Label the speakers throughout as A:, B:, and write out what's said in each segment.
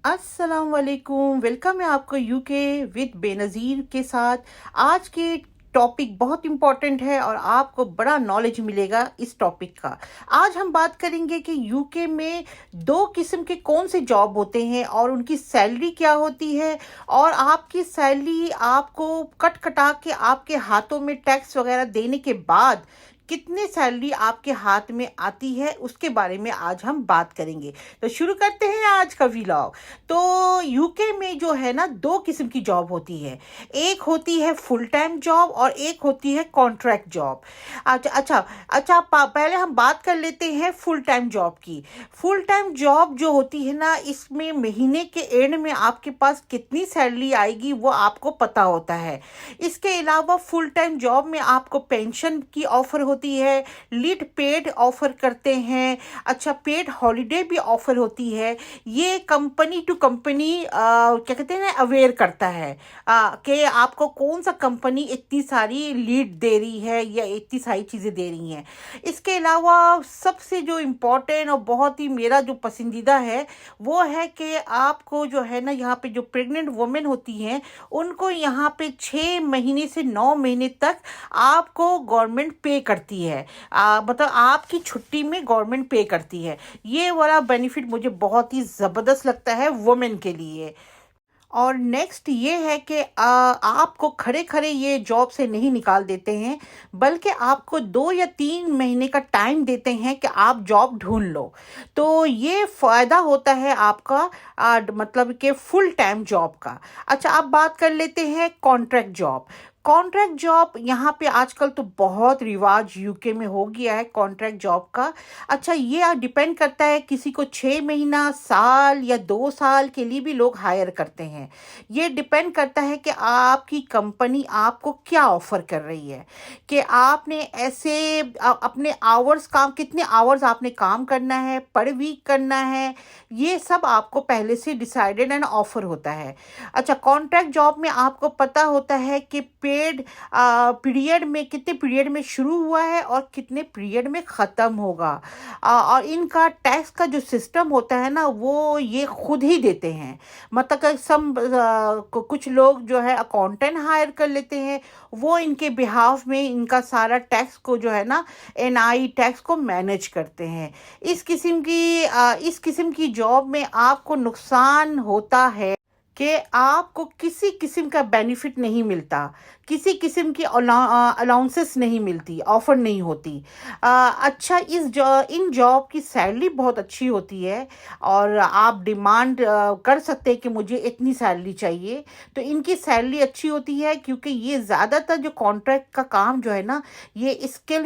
A: अस्सलाम वालेकुम। वेलकम है आपको यूके विद बेनज़ीर के साथ। आज के टॉपिक बहुत इम्पॉर्टेंट है और आपको बड़ा नॉलेज मिलेगा इस टॉपिक का। आज हम बात करेंगे कि यूके में दो किस्म के कौन से जॉब होते हैं और उनकी सैलरी क्या होती है, और आपकी सैलरी आपको कट कटा के आपके हाथों में टैक्स वगैरह देने के बाद कितनी सैलरी आपके हाथ में आती है, उसके बारे में आज हम बात करेंगे। तो शुरू करते हैं आज का व्लॉग। तो यूके में जो है ना, दो किस्म की जॉब होती है। एक होती है फुल टाइम जॉब और एक होती है कॉन्ट्रैक्ट जॉब। पहले हम बात कर लेते हैं फुल टाइम जॉब की। फुल टाइम जॉब जो होती है ना, इसमें महीने के एंड में आपके पास कितनी सैलरी आएगी वो आपको पता होता है। इसके अलावा फुल टाइम जॉब में आपको पेंशन की ऑफर होती है, लीड पेड ऑफर करते हैं, पेड हॉलीडे भी ऑफर होती है। ये कंपनी टू कंपनी क्या कहते हैं ना, अवेयर करता है कि आपको कौन सा कंपनी इतनी सारी लीड दे रही है या इतनी सारी चीज़ें दे रही हैं। इसके अलावा सबसे जो इम्पोर्टेंट और बहुत ही मेरा जो पसंदीदा है वो है कि आपको जो है ना, यहाँ पे जो प्रेग्नेंट वुमेन होती हैं उनको यहाँ पे 6 महीने से 9 महीने तक आपको गवर्नमेंट पे करती है। मतलब आपकी छुट्टी में गवर्नमेंट पे करती है। ये वाला बेनिफिट मुझे बहुत ही ज़बरदस्त लगता है वुमेन के लिए। और नेक्स्ट ये है कि आपको खड़े खड़े ये जॉब से नहीं निकाल देते हैं, बल्कि आपको 2 या 3 महीने का टाइम देते हैं कि आप जॉब ढूंढ लो। तो ये फ़ायदा होता है आपका मतलब कि फुल टाइम जॉब का। अच्छा, अब बात कर लेते हैं कॉन्ट्रैक्ट जॉब। कॉन्ट्रैक्ट जॉब यहाँ पे आजकल तो बहुत रिवाज यूके में हो गया है कॉन्ट्रैक्ट जॉब का। अच्छा, ये डिपेंड करता है, किसी को 6 महीना, साल या 2 साल के लिए भी लोग हायर करते हैं। ये डिपेंड करता है कि आपकी कंपनी आपको क्या ऑफर कर रही है, कि आपने ऐसे अपने आवर्स काम, कितने आवर्स आपने काम करना है, पर वीक करना है, ये सब आपको पहले से डिसाइडेड एंड ऑफर होता है। अच्छा, कॉन्ट्रैक्ट जॉब में आपको पता होता है कि पेड पीरियड में, कितने पीरियड में शुरू हुआ है और कितने पीरियड में ख़त्म होगा। और इनका टैक्स का जो सिस्टम होता है ना, वो ये खुद ही देते हैं। मतलब कि कुछ लोग जो है अकाउंटेंट हायर कर लेते हैं, वो इनके बिहाफ में इनका सारा टैक्स को जो है ना, एनआई टैक्स को मैनेज करते हैं। इस किस्म की जॉब में आपको नुकसान होता है कि आपको किसी किस्म का बेनिफिट नहीं मिलता, किसी किस्म की अलाउंसेस नहीं मिलती, ऑफर नहीं होती। अच्छा, इन जॉब की सैलरी बहुत अच्छी होती है और आप डिमांड कर सकते हैं कि मुझे इतनी सैलरी चाहिए। तो इनकी सैलरी अच्छी होती है क्योंकि ये ज़्यादातर जो कॉन्ट्रैक्ट का काम जो है ना, ये स्किल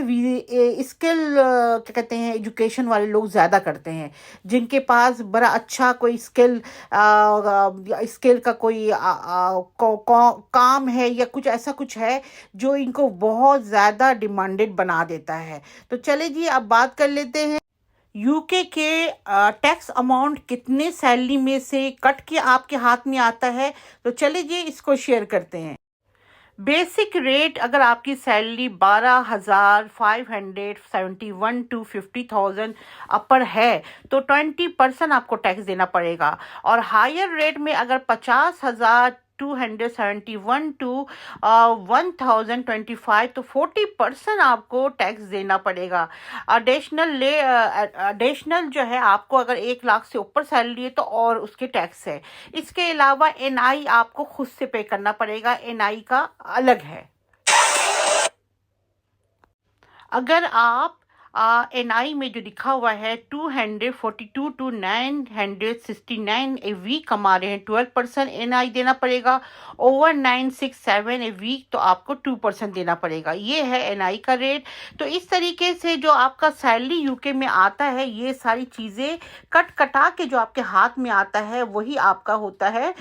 A: क्या कहते हैं, एजुकेशन वाले लोग ज़्यादा करते हैं, जिनके पास बड़ा अच्छा कोई स्किल का कोई काम है या कुछ है जो इनको बहुत ज़्यादा डिमांडेड बना देता है। तो चले जी, अब बात कर लेते हैं यूके के टैक्स अमाउंट कितने सैलरी में से कट के आपके हाथ में आता है। तो चले जी, इसको शेयर करते हैं। बेसिक रेट, अगर आपकी सैलरी 12,571 टू 50,000 अपर है तो 20% आपको टैक्स देना पड़ेगा। और हायर रेट में अगर 50,271 टू 1,025 तो 40% आपको टैक्स देना पड़ेगा। एडिशनल जो है, आपको अगर 1 लाख से ऊपर सैलरी है तो और उसके टैक्स है। इसके अलावा एनआई आपको खुद से पे करना पड़ेगा, एनआई का अलग है। अगर आप एनआई में जो लिखा हुआ है 242 टू 969 ए वीक कमा रहे हैं, 12% एनआई देना पड़ेगा। ओवर 967 ए वीक तो आपको 2% देना पड़ेगा। ये है एनआई का रेट। तो इस तरीके से जो आपका सैलरी यूके में आता है, ये सारी चीज़ें कटा के जो आपके हाथ में आता है वही आपका होता है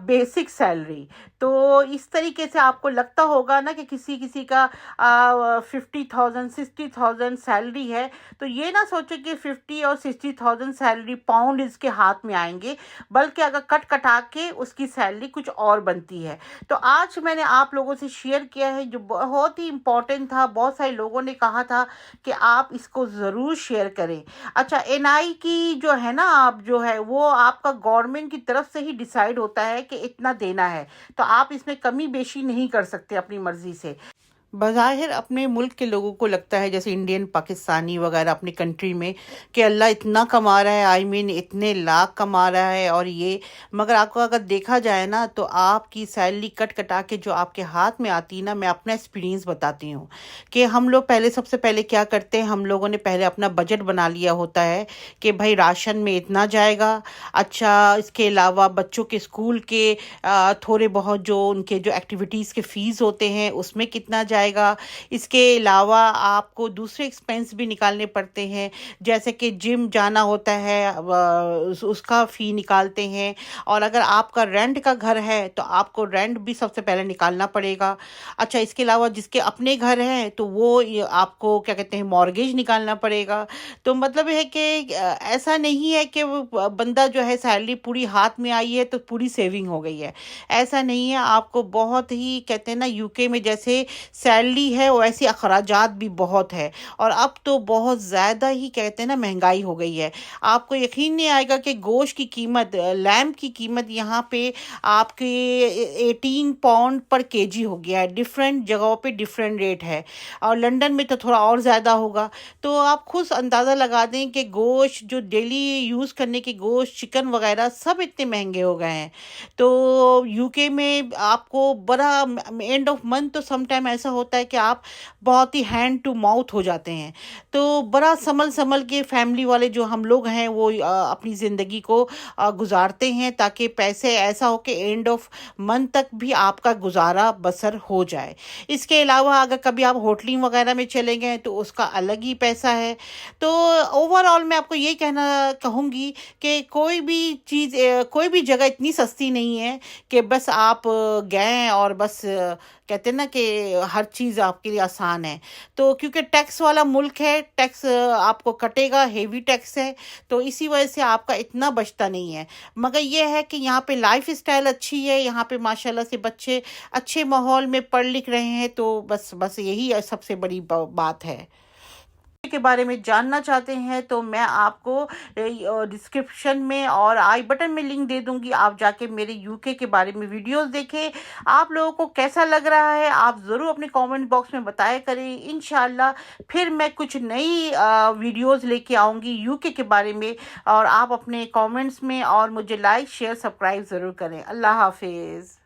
A: बेसिक सैलरी। तो इस तरीके से आपको लगता होगा ना कि किसी किसी का 50,000 60,000 सैलरी है, तो ये ना सोचे कि 50 और 60,000 सैलरी पाउंड इसके हाथ में आएंगे, बल्कि अगर कट कटा के उसकी सैलरी कुछ और बनती है। तो आज मैंने आप लोगों से शेयर किया है जो बहुत ही इम्पोर्टेंट था। बहुत सारे लोगों ने कहा था कि आप इसको ज़रूर शेयर करें। अच्छा, एनआई की जो है ना, आप जो है वो आपका गवर्नमेंट की तरफ से ही डिसाइड होता है कि इतना देना है, तो आप इसमें कमी बेशी नहीं कर सकते अपनी मर्जी से। बज़ाहिर अपने मुल्क के लोगों को लगता है, जैसे इंडियन पाकिस्तानी वगैरह अपनी कंट्री में, कि अल्लाह इतना कमा रहा है, आई मीन इतने लाख कमा रहा है और ये, मगर आपको अगर देखा जाए ना तो आपकी सैलरी कट कटा के जो आपके हाथ में आती है ना, मैं अपना एक्सपीरियंस बताती हूँ कि हम लोग पहले, सबसे पहले क्या करते हैं, हम लोगों ने पहले अपना बजट बना लिया होता है कि भाई राशन में इतना जाएगा। अच्छा, इसके अलावा बच्चों के स्कूल के थोड़े बहुत जो उनके जो एक्टिविटीज़ के फ़ीस होते हैं उसमें कितना जाएगा। इसके अलावा आपको दूसरे एक्सपेंस भी निकालने पड़ते हैं, जैसे कि जिम जाना होता है, उसका फ़ी निकालते हैं। और अगर आपका रेंट का घर है तो आपको रेंट भी सबसे पहले निकालना पड़ेगा। अच्छा, इसके अलावा जिसके अपने घर हैं तो वो आपको क्या कहते हैं, मॉर्गेज निकालना पड़ेगा। तो मतलब है कि ऐसा नहीं है कि वो बंदा जो है सैलरी पूरी हाथ में आई है तो पूरी सेविंग हो गई है, ऐसा नहीं है। आपको बहुत ही कहते हैं ना, यूके में जैसे सैलरी है वैसे अखराजात भी बहुत है, और अब तो बहुत ज़्यादा ही कहते हैं ना महंगाई हो गई है। आपको यकीन नहीं आएगा कि गोश्त की कीमत, लैम्प की कीमत यहाँ पे आपके 18 पाउंड पर केजी हो गया है। डिफरेंट जगहों पे डिफरेंट रेट है, और लंदन में तो थोड़ा और ज़्यादा होगा। तो आप खुद अंदाज़ा लगा दें कि गोश्त जो डेली यूज़ करने के गोश्त, चिकन वगैरह सब इतने महंगे हो गए हैं। तो यूके में आपको बड़ा एंड ऑफ मंथ तो सम टाइम ऐसा होता है कि आप बहुत ही हैंड टू माउथ हो जाते हैं। तो बड़ा संभल संभल के फैमिली वाले जो हम लोग हैं वो अपनी ज़िंदगी को गुजारते हैं, ताकि पैसे ऐसा हो कि एंड ऑफ मंथ तक भी आपका गुजारा बसर हो जाए। इसके अलावा अगर कभी आप होटलिंग वगैरह में चले गए तो उसका अलग ही पैसा है। तो ओवरऑल मैं आपको ये कहूँगी कि कोई भी चीज़, कोई भी जगह इतनी सस्ती नहीं है कि बस आप गए और बस कहते हैं ना कि हर चीज़ आपके लिए आसान है। तो क्योंकि टैक्स वाला मुल्क है, टैक्स आपको कटेगा, हेवी टैक्स है, तो इसी वजह से आपका इतना बचता नहीं है। मगर ये है कि यहाँ पे लाइफ स्टाइल अच्छी है, यहाँ पे माशाल्लाह से बच्चे अच्छे माहौल में पढ़ लिख रहे हैं, तो बस यही सबसे बड़ी बात है। के बारे में जानना चाहते हैं तो मैं आपको डिस्क्रिप्शन में और आई बटन में लिंक दे दूंगी, आप जाके मेरे यूके के बारे में वीडियोस देखें। आप लोगों को कैसा लग रहा है आप ज़रूर अपने कमेंट बॉक्स में बताया करें। इंशाल्लाह फिर मैं कुछ नई वीडियोस लेके आऊँगी यूके के बारे में, और आप अपने कमेंट्स में और मुझे लाइक शेयर सब्सक्राइब ज़रूर करें। अल्लाह हाफिज़।